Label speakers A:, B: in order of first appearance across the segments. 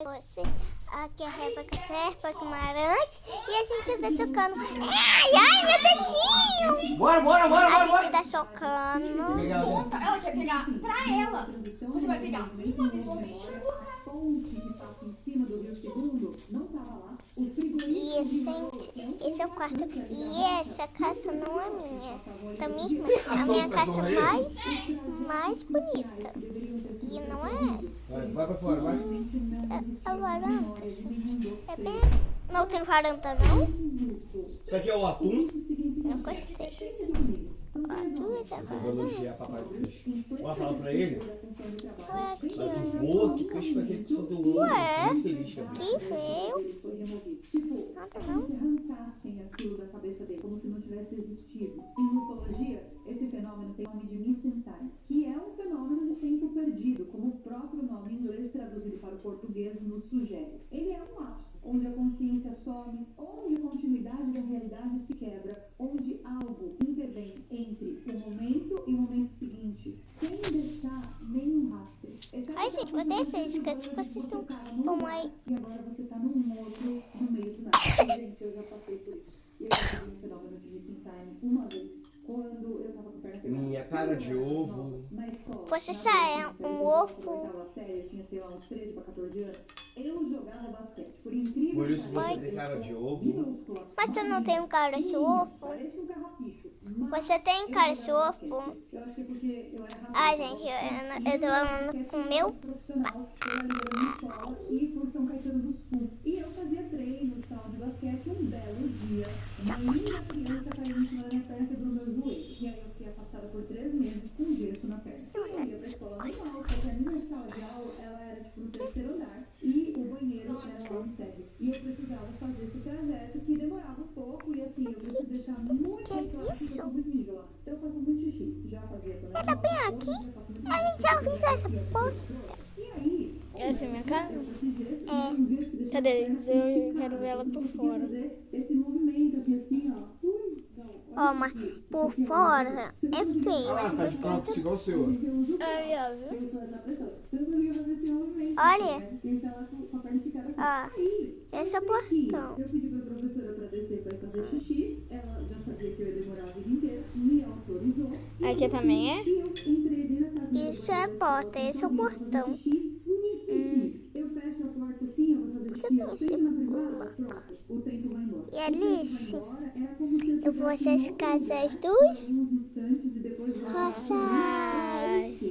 A: Você, aqui é a Rebeca Serpa Guimarães e a gente tá chocando. Ai, meu dedinho!
B: Bora!
A: A gente tá chocando.
B: Ela
C: Ela quer pegar pra ela. Você vai pegar uma visualmente e colocar.
A: E, gente, esse é o quarto. E essa casa não é minha. Da minha irmã. É a minha casa mais bonita. E não é essa.
B: vai pra fora, vai.
A: A varanda. É bem... Não tem varanda, não?
B: Isso aqui é o atum.
A: Não gostei. Tu essa
B: Eu vou
A: varanda.
B: elogiar papai do peixe. Bora falar pra ele.
A: Olha aqui,
B: Mas
A: ó.
B: o que peixe vai ter que Santo Mundo?
A: Ué?
B: Muito feliz, cara.
A: Que veio? Nada não.
D: Se arrancassem aquilo da cabeça dele, como se não tivesse existido. Em ufologia, esse fenômeno tem o nome de missing time, que é um fenômeno de tempo perdido, como o próprio nome em inglês traduzido para o português nos sugere. Ele é um lapso, onde a consciência some, onde a continuidade da realidade se quebra, onde algo intervém entre o momento e o momento seguinte, sem deixar nenhum rastro.
A: Ai, gente, vou descer. Esquece que vocês estão com aí.
D: E agora você tá num outro no meio do nada. Gente, eu já passei por isso. E eu já tive um fenômeno de missing time uma vez, quando eu tava com a perna quebrada.
B: Minha cara de ovo.
D: Na escola.
A: Você sai um ovo.
D: Eu tinha, sei lá, uns 13 pra 14 anos. Eu jogava basquete. Por incrível
B: Por isso
D: que
B: você
D: pareça,
B: tem cara de ovo.
D: minúscula,
A: Mas eu não tenho cara de ovo.
D: parece um carrapicho.
A: Você tem cara de ovo?
D: Eu acho que é porque eu era
A: Ai, gente, eu tô falando com o meu.
D: profissional pela liderança escola e por São Caetano do Sul. E eu fazia treino de sala de basquete um belo dia. Uma linda criança caiu em cima da minha perna e quebrou meu joelho. E aí eu fiquei afastada por 3 meses com gesso na perna. Eu ia pra escola normal, porque a minha sala de aula ela era tipo no terceiro andar e o banheiro era lá no térreo. E eu precisava fazer esse trajeto que demorava um pouco e assim, eu preciso deixar muito claro que eu sou muito mijona. Eu faço muito xixi. Já fazia quando
A: Era bem aqui? A gente já viu essa porta.
C: Essa é minha casa?
A: É.
C: Cadê? Eu quero ver ela por fora.
D: Esse movimento aqui assim, ó.
A: Ó, mas por fora é feio.
B: Ah, tá de crocs igual o seu.
C: Aí, ó, viu?
D: Eu sou essa pessoa. Eu não ia fazer esse movimento.
A: Olha.
D: Então ela com a perna esticada assim.
A: Ó,
D: Aí,
A: esse é o portão.
D: eu pedi pra professora pra descer pra ir fazer xixi. Ela já sabia que eu ia demorar a vida inteira. Me autorizou.
C: Aqui também é?
D: E eu entrei dentro da casa.
A: Isso é porta, esse é o portão.
D: Eu fecho a porta assim, eu vou fazer xixi. Eu sento na privada, pronto. O tempo vai embora.
A: E Alice,
D: Era como se
A: eu vou essas casas dos
D: uns instantes e depois
A: rosas.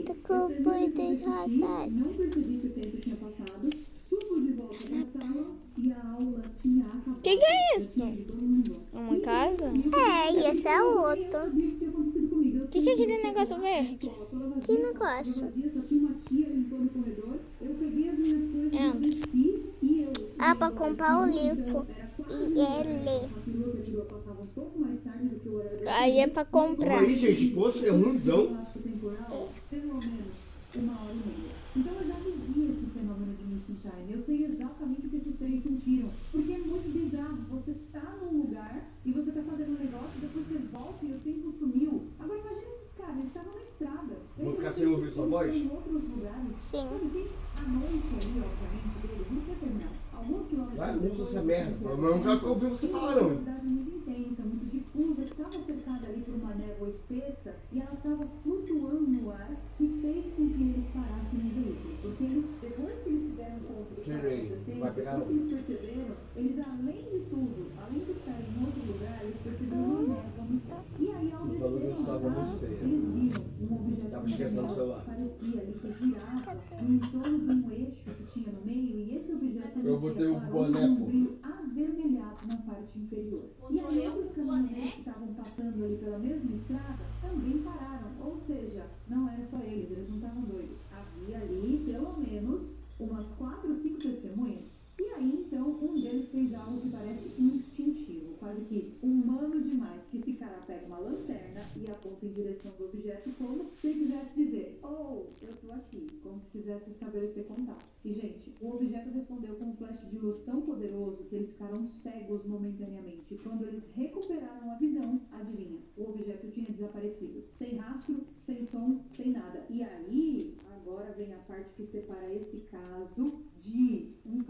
A: Do clube dos rosas.
D: não percebi que o tempo tinha passado. Subo de volta na sala e a aula tinha acabado.
C: Que é isso?
D: Todo mundo embora.
C: É uma casa?
A: É, e esse é outro.
D: Sabia o que tinha acontecido comigo. Eu
C: Que é aquele negócio verde?
A: Que negócio?
D: só tinha uma tia limpando o corredor. Eu peguei as minhas coisas,
C: Entra.
D: desci e eu.
A: Ah, pra comprar o livro. E ele.
D: A perua que a perua passava um pouco mais tarde do que o horário
C: Aí é pra comprar.
B: Aí, gente, poxa, é ruimzão.
D: espaço temporal, pelo menos 1h30. Então eu já vivi esse fenômeno de missing time. Eu sei exatamente o que esses três sentiram. Porque é muito bizarro. Você tá num lugar e você tá fazendo um negócio, depois você volta e o tempo sumiu. Agora imagina esses caras, eles estavam na estrada.
B: Vou ficar sem ouvir sua voz?
D: Em outros lugares.
A: Sim.
D: Sabe assim, a noite ali, obviamente, deles, não precisa terminar. Alguns quilômetros.
B: Vai, usa essa merda. Mas eu não quero ouvir você falar, não.
D: Uma cidade muito intensa, muito difusa, estava cercada ali por uma névoa espessa e ela estava flutuando no ar e fez com que eles parassem no veículo. Porque eles, depois que eles tiveram conta do que estava
B: Tirei.
D: acontecendo,
B: Vai pegar
D: depois que eles perceberam, eles além de tudo, além de estarem em outro lugar, eles perceberam uma névoa no céu. E aí ao
B: O valor
D: descer
B: estava muito feio.
D: eles viram um objeto
B: Tava esquecendo o celular.
D: parecia, ele se girava em torno de um eixo que tinha no meio e esse objeto
B: Eu botei o boné,
D: um
B: pô.
D: brilho avermelhado na parte inferior. E aí outros caminhoneiros que estavam passando ali pela mesma estrada também pararam. Ou seja, não era só eles não estavam doidos. Havia ali pelo menos umas 4 ou 5 testemunhas. E aí então um deles fez algo que parece instintivo, quase que humano demais, que esse cara pega uma lanterna e aponta em direção do objeto como se ele quisesse dizer, oh, eu tô aqui, como se quisesse estabelecer contato. E gente, o objeto respondeu com um flash de luz tão poderoso que eles ficaram cegos momentaneamente. E quando eles recuperaram a visão, adivinha, o objeto tinha desaparecido. Sem rastro, sem som, sem nada. E aí, agora vem a parte que separa esse caso de um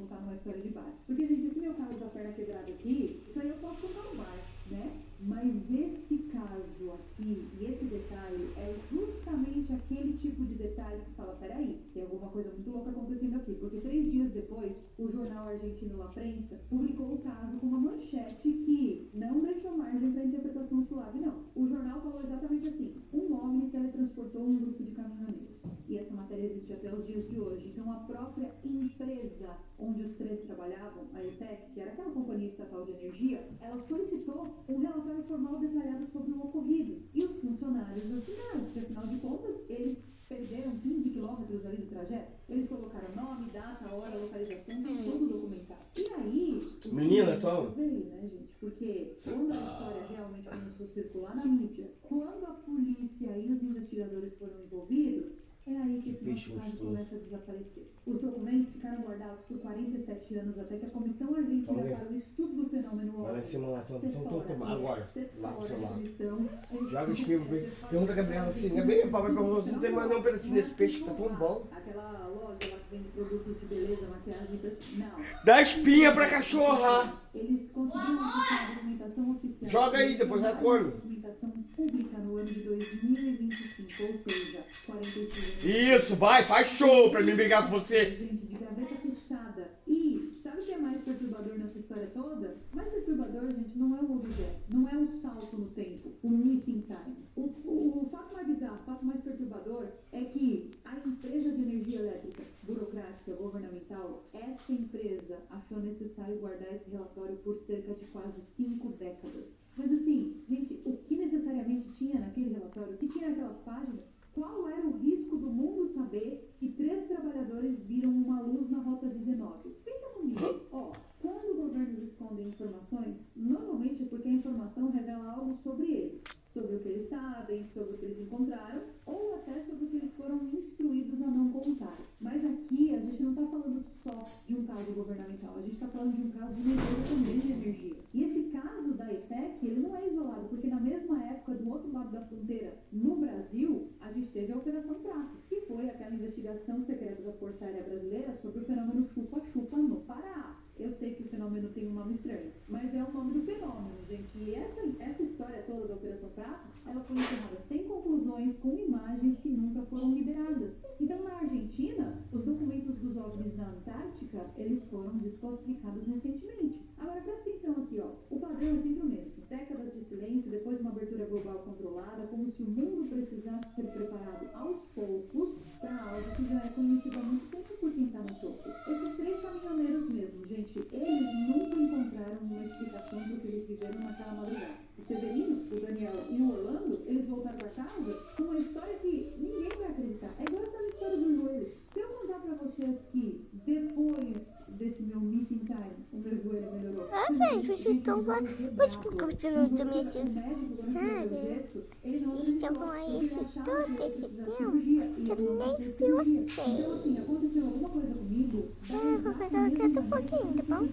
D: contar numa história de bar. Porque, gente, esse meu caso da perna quebrada aqui, isso aí eu posso contar no bar, né? Mas esse caso aqui, e esse detalhe, é justamente aquele tipo de detalhe que fala, peraí, tem alguma coisa muito louca acontecendo aqui. Porque 3 dias depois, o jornal argentino La Prensa publicou o caso com uma manchete que não deixou margem para interpretação suave, não. O jornal falou exatamente assim: um homem teletransportou um grupo de caminhoneiros. E essa matéria existe até os dias de hoje. Então, a própria empresa onde os 3 trabalhavam, a ETEC, que era aquela companhia estatal de energia, ela solicitou um relatório formal detalhado sobre o ocorrido. E os funcionários assinaram, porque afinal de contas, eles perderam 15 quilômetros ali do trajeto. Eles colocaram nome, data, hora, localização, todo documentado. E aí...
B: Menina, toma.
D: Veio, né, gente? Porque quando a história realmente começou a circular na mídia, quando a polícia e os investigadores foram envolvidos, é aí que esse nosso caso começa a desaparecer. Os documentos ficaram guardados por 47 anos até que a Comissão Argentina para o Estudo do Fenômeno
B: Vai lá em cima lá, então agora. Lá pro seu lado.
D: comissão...
B: Joga os pingos. Pergunta a Gabriela assim, Gabriela, papai perguntou se não tem mais nenhum pedacinho desse peixe que tá tão bom.
D: Aquela loja lá que vende produtos de beleza, maquiagem... Não.
B: Dá espinha pra cachorra!
D: Eles conseguiram acessar a documentação oficial.
B: Joga aí, depois ela come.
D: Documentação pública no ano de 2025, ou seja, 45 anos.
B: Isso, vai, faz show pra mim brigar com você.
D: Gente, de gaveta fechada. E sabe o que é mais perturbador nessa história toda? Mais perturbador, gente, não é o objeto, não é o salto no tempo, o missing time. O fato mais bizarro, o fato mais perturbador é que a empresa de energia elétrica, burocrática, governamental, essa empresa achou necessário guardar esse relatório por cerca de quase 5 décadas. Mas assim, gente, o que necessariamente tinha naquele relatório? O que tinha naquelas páginas? Qual era o risco do mundo saber que 3 trabalhadores viram uma luz na Rota 19? Pensa comigo. Ó, quando o governo esconde informações, normalmente é porque a informação revela algo sobre eles. Sobre o que eles sabem, sobre o que eles encontraram, ou até sobre o que eles foram instruídos a não contar. Mas aqui a gente não está falando só de um caso governamental, a gente está falando de um caso de uma empresa também de energia. E esse caso da ETEC, ele não é isolado, porque na mesma época, do outro lado da fronteira, no Brasil, a gente teve a Operação Prato, que foi aquela investigação secreta da Força Aérea Brasileira sobre o fenômeno chupa-chupa no Pará. Eu sei que o fenômeno tem um nome estranho, mas é o nome do fenômeno, gente. E essa história toda da Operação Prato, ela foi encerrada sem conclusões, com imagens que nunca foram liberadas. Então, na Argentina, os documentos dos OVNIs na Antártica, eles foram desclassificados recentemente. Agora, presta atenção aqui, ó. O padrão é sempre o mesmo. Décadas de silêncio, depois uma abertura global controlada, como se o mundo precisasse ser preparado aos poucos para algo que já é conhecido há muito tempo por quem está no topo. Esses 3 caminhoneiros mesmo, gente, eles nunca encontraram uma explicação do que eles viveram naquela madrugada. O Severino, o Daniel e o Orlando, eles voltaram para casa com uma história que ninguém vai acreditar. É igual essa história do joelho. Se eu contar para vocês que depois desse meu missing time, o meu joelho melhorou.
A: Ah, gente, vocês estão... Mas por que você não também assim? Sério? Estavam aí todo esse tempo que eu nem vi vocês. Ah, vou pegar aqui um pouquinho, tá bom?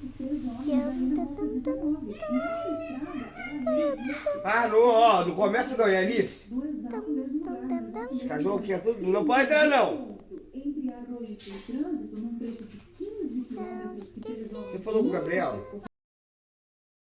B: Parou, ó, não começa não, é Alice? Esse cachorro aqui é tudo, não pode entrar não.
D: Entre Arroio e o trânsito, num trecho de 15 quilômetros que
B: Você falou com o Gabriel?